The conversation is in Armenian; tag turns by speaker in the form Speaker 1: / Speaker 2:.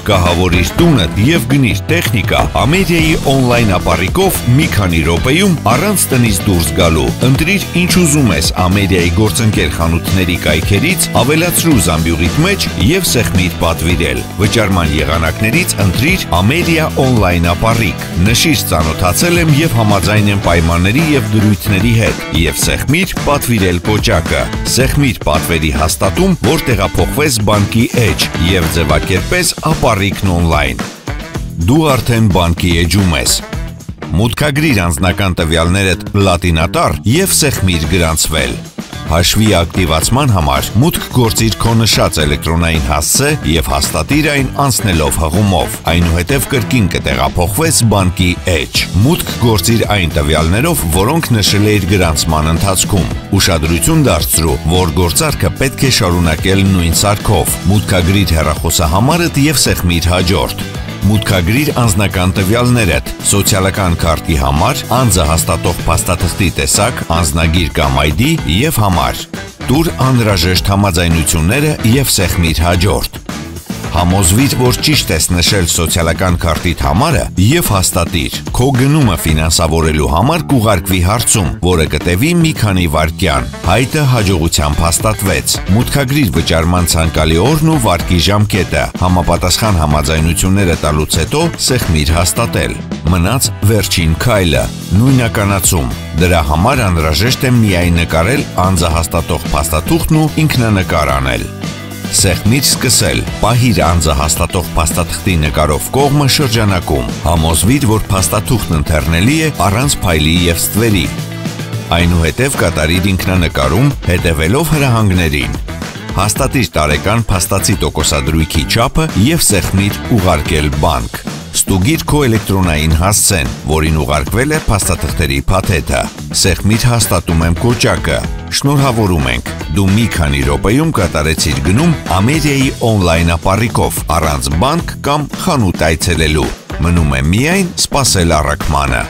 Speaker 1: կահավորիր տունդ եւ գնիր տեխնիկա Ամեդիայի օնլայն ապառիկով մի քանի րոպեում առանց տնից դուրս գալու։ Ընտրիր ինչ ուզում ես Ամեդիայի գործընկեր խանութների կայքերից, ավելացրու զամբյուղիդ մեջ եւ սեղմիր պատվիրել։ Վճարման եղանակներից ընտրիր Ամեդիա օնլայն ապառիկ։ Նշիր ծանոթացել եմ եւ համաձայն եմ պայմանների եւ դրույթների հետ եւ սեղմիր պատվիրել կոճակը։ Սեղմիր պատվերի հաստատում, որ տեղափոխվես բանկի էջ եւ ձևակերպես ապառիկն օնլայն։ Դու արդեն բանկի էջում ես։ Մուտքագրիր անձնական տվյալներդ լատինատառ եւ սեղմիր գրանցվել։ Հաշվի ակտիվացման համար մուտք գործիր քո նշած էլեկտրոնային հասցե եւ հաստատիր այն անցնելով հղումով։ Այնուհետև կրկին կտեղափոխվես բանկի էջ։ Մուտք գործիր այն տվյալներով, որոնք նշել էիր գրանցման ընթացքում։ Ուշադրություն դարձրու, որ գործարքը պետք է շարունակել նույն սարքով։ Մուտքագրիր հեռախոսահամարդ եւ սեղմիր հաջորդ։ Մուտքագրիր անձնական տվյալներդ, սոցիալական քարտի համար, անձը հաստատող փաստաթղթի տեսակ, անձնագիր կամ ID եւ համար։ Տուր անհրաժեշտ համաձայնությունները եւ սեղմիր հաջորդ։ Համոզվիր, որ ճիշտ ես նշել սոցիալական քարտիդ համարը եւ հաստատիր։ Քո գնումը ֆինանսավորելու համար կուղարկվի հարցում, որը կտևի մի քանի վայրկյան։ Հայտը հաջողությամբ հաստատվեց։ Մուտքագրիր վճարման ցանկալի օրն ու վարկի ժամկետը։ Համապատասխան համաձայնությունները տալուց հետո սեղմիր հաստատել։ Մնաց վերջին քայլը՝ նույնականացում։ Դրա համար անհրաժեշտ է միայն նկարել անձը հաստատող փաստաթուղթն ու ինքնանկար անել։ Սեղմիր սկսել, պահիր անձը հաստատող փաստաթղթի նկարով կողմը շրջանակում, համոզվիր, որ փաստաթուղթն ընթեռնելի է առանց փայլի եւ ստվերի։ Այնուհետև կատարիր ինքնանկարում, հետևելով հրահանգներին։ Հաստատիր տարեկան փաստացի տոկոսադրույքի չափը եւ սեղմիր ուղարկել բանկ։ Ստուգիր քո էլեկտրոնային հասցեն, որին ուղարկվել է փաստաթղթերի փաթեթը։ Սեղմիր հաստատում եմ կոճակը։ Շնորհավորում ենք։ Դու մի քանի րոպեում կատարեցիր գնում Ամեդիայի օնլայն ապառիկով, առանց բանկ կամ խանութ այցելելու։ Մնում է միայն սպասել առաքմանը։